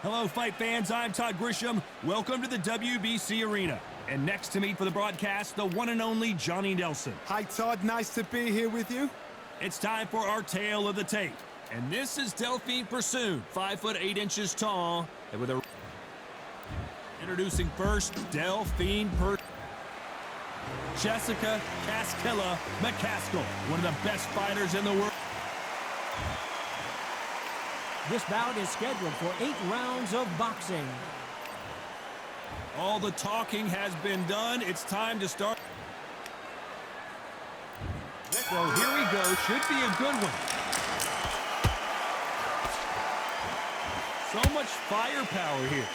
Hello, fight fans. I'm Todd Grisham. Welcome to the WBC Arena. And next to me for the broadcast, the one and only Johnny Nelson. Hi, Todd. Nice to be here with you. It's time for our tale of the tape. And this is Delphine Pursoon, 5'8" tall. And with a... Introducing first, Delphine Pursoon. Jessica Casquilla McCaskill, one of the best fighters in the world. This bout is scheduled for 8 rounds of boxing. All the talking has been done. It's time to start. Well, here we go. Should be a good one. So much firepower here.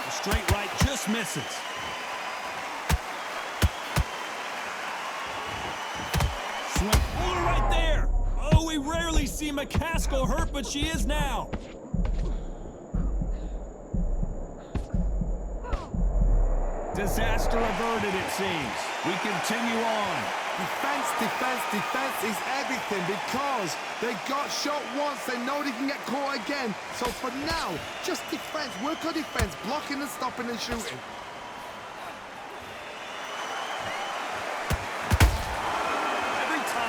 The straight right just misses. Right there. Oh, we rarely see McCaskill hurt, but she is now. Disaster averted, it seems. We continue on. Defense, defense, defense is everything because they got shot once. They know they can get caught again. So for now, just defense. Work on defense, blocking and stopping and shooting.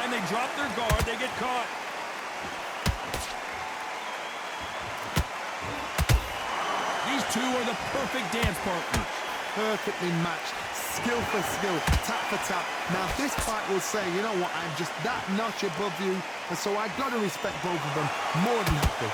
They drop their guard, they get caught. These two are the perfect dance partners. Perfectly matched, skill for skill, tap for tap. Now this fight will say, you know what, I'm just that notch above you, and so I got to respect both of them more than happy.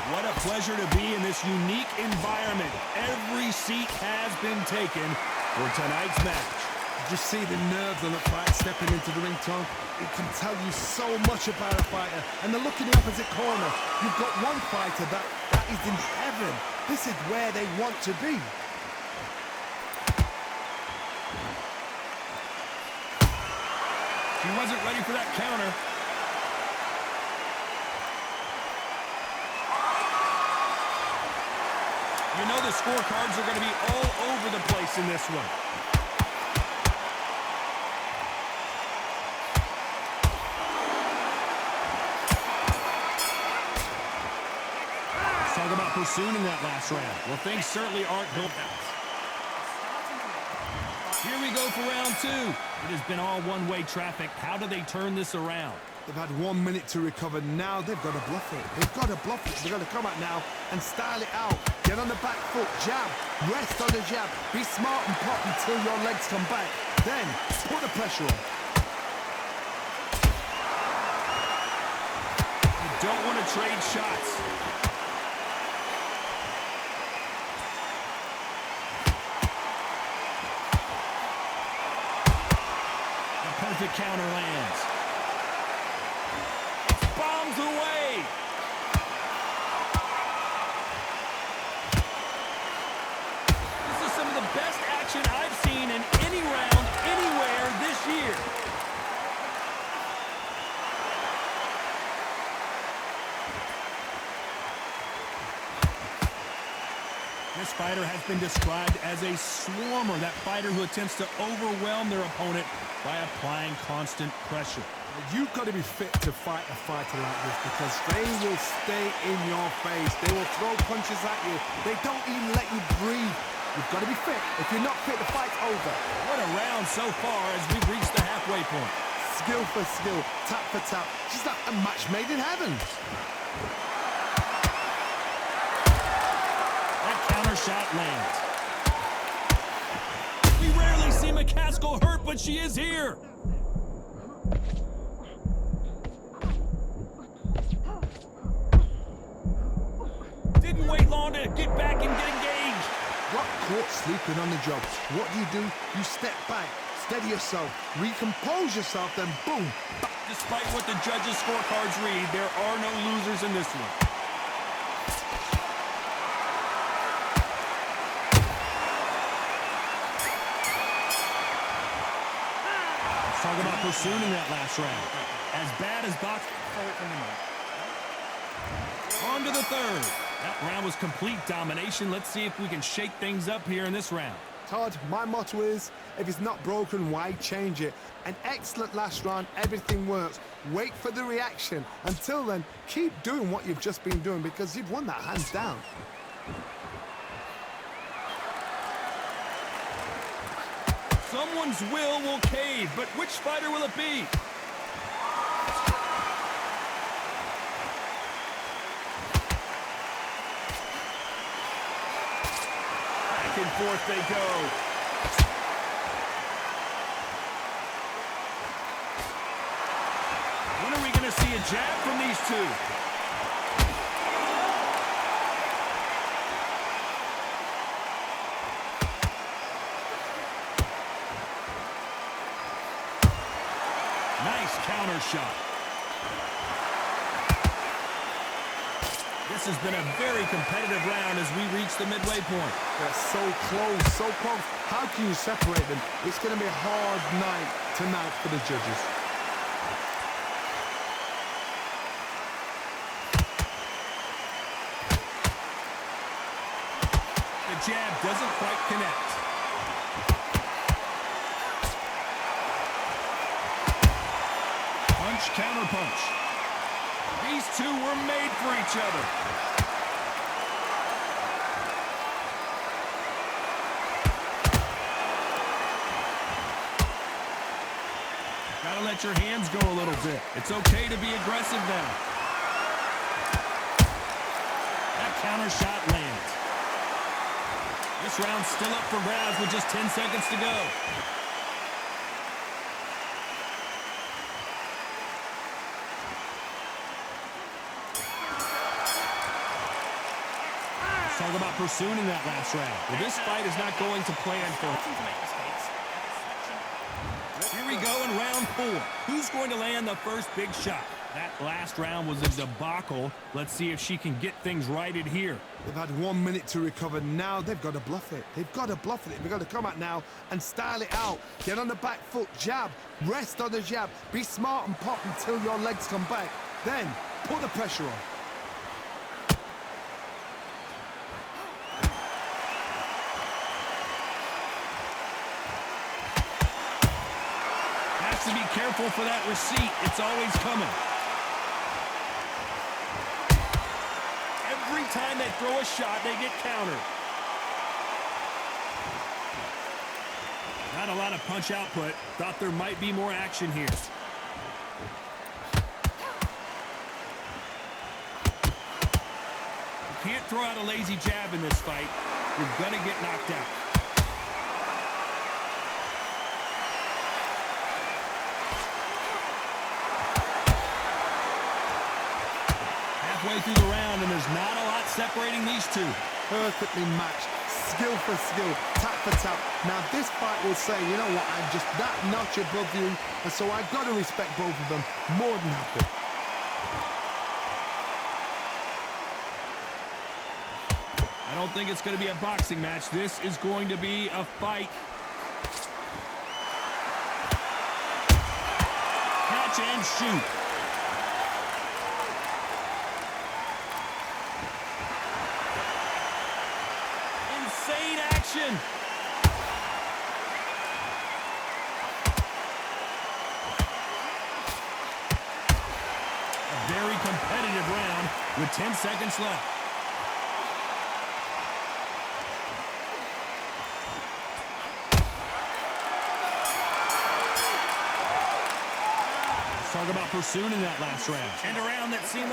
What a pleasure to be in this unique environment. Every seat has been taken for tonight's match. Did you see the nerves on the fight stepping into the ring, Tom? It can tell you so much about a fighter. And the look in the opposite corner. You've got one fighter that is in heaven. This is where they want to be. She wasn't ready for that counter. You know the scorecards are going to be all over the place in this one. Talk about Pursoon in that last round. Well, things certainly aren't built out. Here we go for round 2. It has been all one-way traffic. How do they turn this around? They've had 1 minute to recover. Now they've got to bluff it. They've got to bluff it. They've got to come out now and style it out. Get on the back foot, jab, rest on the jab. Be smart and pop until your legs come back. Then put the pressure on. You don't want to trade shots. The counter lands. Bombs away. This is some of the best action I've seen in any round anywhere this year. This fighter has been described as a swarmer, that fighter who attempts to overwhelm their opponent by applying constant pressure. You've got to be fit to fight a fighter like this because they will stay in your face. They will throw punches at you. They don't even let you breathe. You've got to be fit. If you're not fit, the fight's over. What a round so far as we've reached the halfway point. Skill for skill, tap for tap. She's like a match made in heaven. That counter shot lands. We rarely see McCaskill hurt, but she is here. Didn't wait long to get back and get engaged. Got caught sleeping on the job. What do? You step back, steady yourself, recompose yourself, then boom. Despite what the judges' scorecards read, there are no losers in this one. Talk about Pursoon in that last round. As bad as boxing. On to the third. That round was complete domination. Let's see if we can shake things up here in this round. hard. My motto is, if it's not broken, why change it? An excellent last round, everything works. Wait for the reaction. Until then, keep doing what you've just been doing because you've won that hands down. Someone's will cave, but which fighter will it be? Back and forth they go. When are we going to see a jab from these two? Nice counter shot. This has been a very competitive round as we reach the midway point. They're so close, so close. How can you separate them? It's going to be a hard night tonight for the judges. The jab doesn't quite connect. Punch, counter punch. These two were made for each other. Gotta let your hands go a little bit. It's okay to be aggressive now. That counter shot lands. This round's still up for grabs with just 10 seconds to go. Talk about pursuing in that last round. Well, this fight is not going to plan for him. Here we go in round 4. Who's going to land the first big shot? That last round was a debacle. Let's see if she can get things righted here. They've had 1 minute to recover. Now they've got to bluff it. They've got to bluff it. They've got to come out now and style it out. Get on the back foot, jab, rest on the jab. Be smart and pop until your legs come back. Then put the pressure on. To be careful for that receipt. It's always coming. Every time they throw a shot, they get countered. Not a lot of punch output. Thought there might be more action here. You can't throw out a lazy jab in this fight. You're going to get knocked out. Way through the round, and there's not a lot separating these two. Perfectly matched, skill for skill, tap for tap. Now this fight will say, you know what, I'm just that notch above you, and so I've got to respect both of them more than happy. I don't think it's going to be a boxing match. This is going to be a fight. Catch and shoot. Insane action. A very competitive round with 10 seconds left. Talk about pursuing in that last round. And a round that seemed...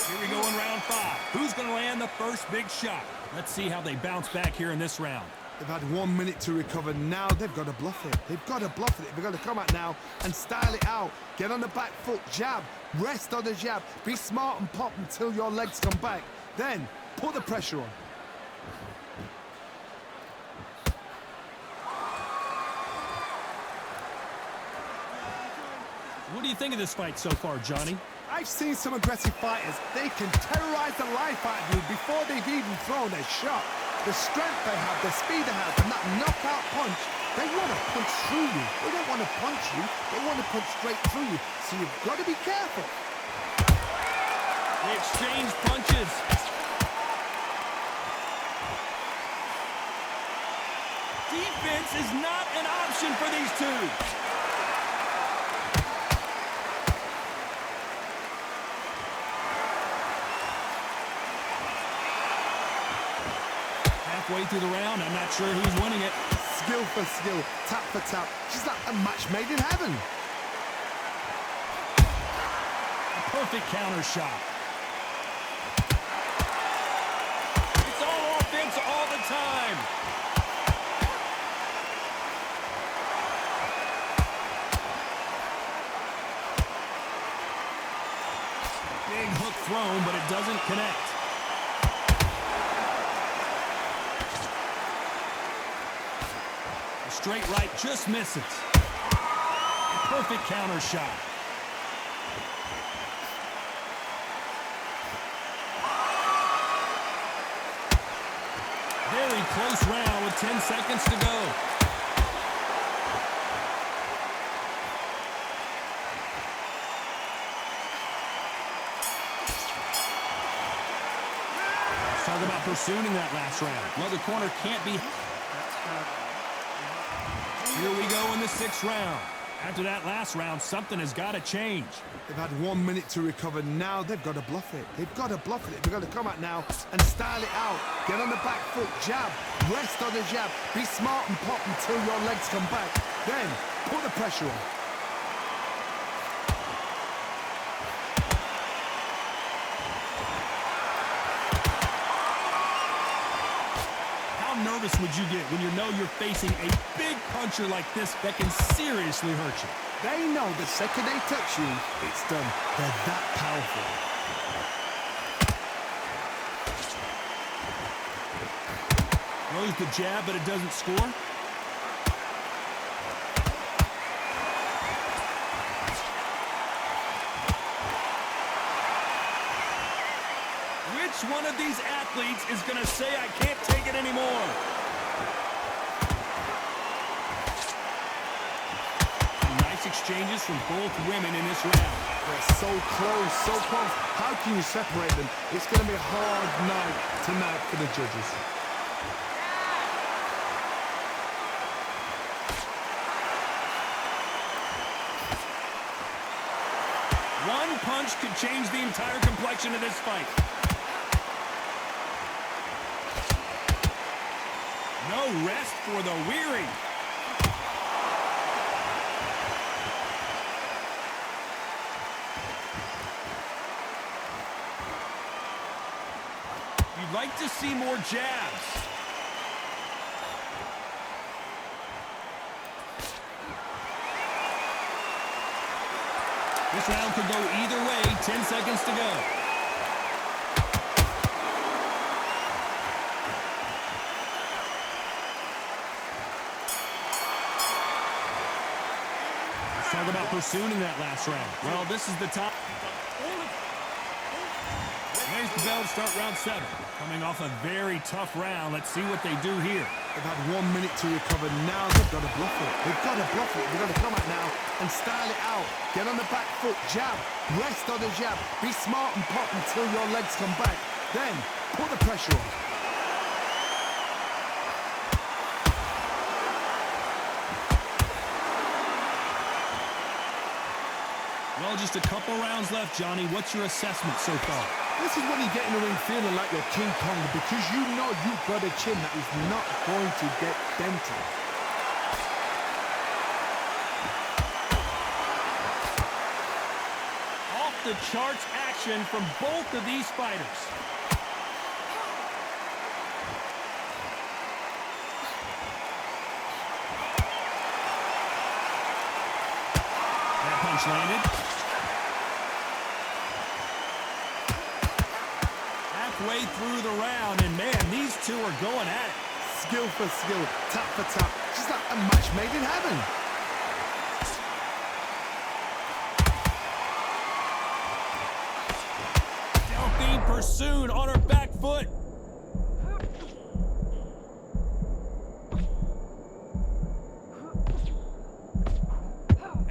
Here we go in round 5. Who's going to land the first big shot? Let's see how they bounce back here in this round. They've had 1 minute to recover. Now they've got to bluff it. They've got to bluff it. They've got to come out now and style it out. Get on the back foot, jab, rest on the jab. Be smart and pop until your legs come back. Then put the pressure on. What do you think of this fight so far, Johnny? I've seen some aggressive fighters. They can terrorize the life out of you before they've even thrown a shot. The strength they have, the speed they have, and that knockout punch, they want to punch through you. They don't want to punch you. They want to punch straight through you. So you've got to be careful. They exchange punches. Defense is not an option for these two. Halfway through the round, I'm not sure who's winning it. Skill for skill, tap for tap. She's like a match made in heaven. A perfect counter shot. It's all offense all the time. Big hook thrown, but it doesn't connect. A straight right just misses. A perfect counter shot. Very close round with 10 seconds to go. Talk about pursuing that last round. Well, the corner can't be. Here we go in the 6th round. After that last round, something has got to change. They've had 1 minute to recover. Now they've got to bluff it. They've got to bluff it. They've got to come out now and style it out. Get on the back foot, jab, rest on the jab. Be smart and pop until your legs come back. Then put the pressure on. How nervous would you get when you know you're facing a big puncher like this that can seriously hurt you? They know the second they touch you, it's done. They're that powerful. Throws the jab, but it doesn't score. Which one of these athletes is going to say, I can't take it anymore? Nice exchanges from both women in this round. They're so close, so close. How can you separate them? It's going to be a hard night tonight for the judges. One punch could change the entire complexion of this fight. No rest for the weary. You'd like to see more jabs. This round could go either way. 10 seconds to go. Let's talk about pursuing that last round. Well, this is the top. Raise the bell to start round 7. Coming off a very tough round. Let's see what they do here. They've had 1 minute to recover. Now they've got to bluff it. They've got to bluff it. They've got to come out now and style it out. Get on the back foot, jab, rest on the jab. Be smart and pop until your legs come back. Then put the pressure on. Well, just a couple rounds left, Johnny. What's your assessment so far? This is when you get in the ring feeling like you're King Kong because you know you've got a chin that is not going to get dented. Off the charts action from both of these fighters. That punch landed. Halfway through the round, and man, these two are going at it. Skill for skill, tap for tap. Just like a match made in heaven. Delphine pursued on her back foot.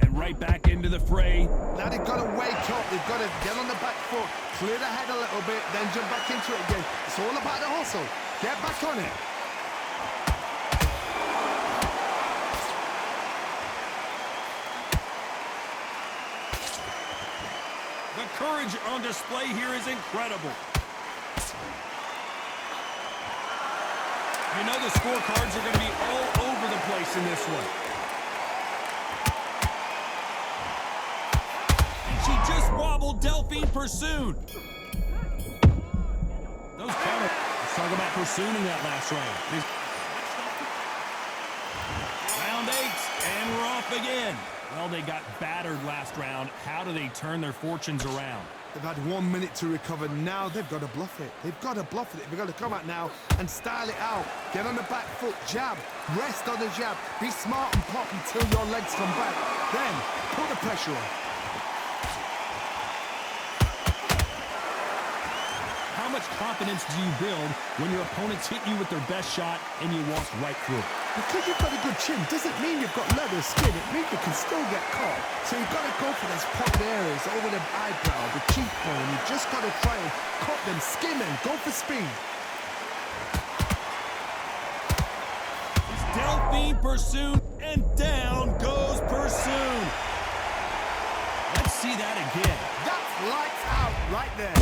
And right back into the fray. Now they've got to wake up. They've got to get on the back foot, clear the head a little bit, then jump back into it again. It's all about the hustle. Get back on it. The courage on display here is incredible. You know the scorecards are going to be all over the place in this one. And she just wobbled Delphine Pursoon. Those counter. Let's talk about Pursoon in that last round. Round 8, and we're off again. Well, they got battered last round. How do they turn their fortunes around? They've had 1 minute to recover. Now they've got to bluff it. They've got to bluff it. They've got to come out now and style it out. Get on the back foot, jab, rest on the jab. Be smart and pop until your legs come back. Then put the pressure on. How much confidence do you build when your opponents hit you with their best shot and you walk right through it? Because you've got a good chin doesn't mean you've got leather skin. It means you can still get caught. So you've got to go for those popped areas over the eyebrow, the cheekbone. You've just got to try and cut them, skim them, go for speed. It's Delphine Pursoon, and down goes Pursoon. Let's see that again. That's lights out right there.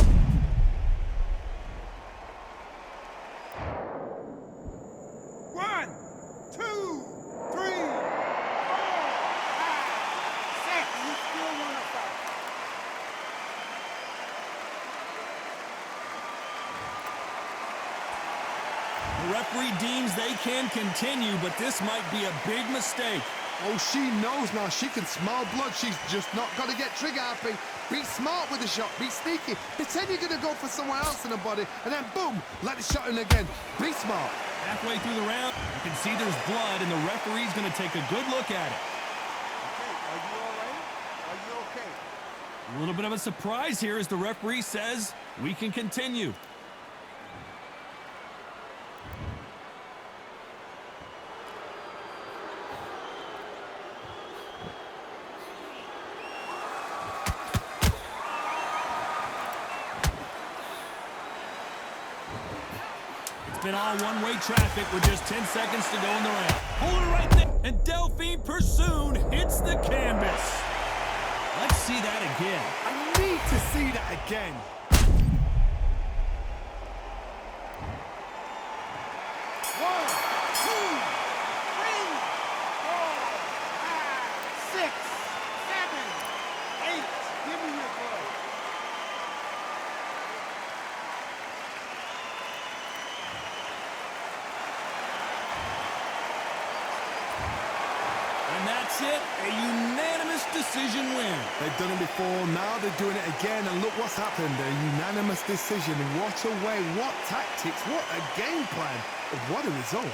The referee deems they can continue, but this might be a big mistake. Oh, she knows now. She can smell blood. She's just not got to get trigger happy. Be smart with the shot. Be sneaky. Pretend you're going to go for somewhere else in the body, and then boom, let the shot in again. Be smart. Halfway through the round, you can see there's blood, and the referee's going to take a good look at it. Okay, are you all right? Are you okay? A little bit of a surprise here as the referee says we can continue. It's been all one-way traffic with just 10 seconds to go in the round. Hold it right there, and Delphine Pursoon hits the canvas. Let's see that again. I need to see that again. One, two, three, four, five, 6, 7, 8. Give me your ball. And that's it, a unanimous decision win. They've done it before, now they're doing it again, and look what's happened. A unanimous decision. What a way, what tactics, what a game plan. What a result.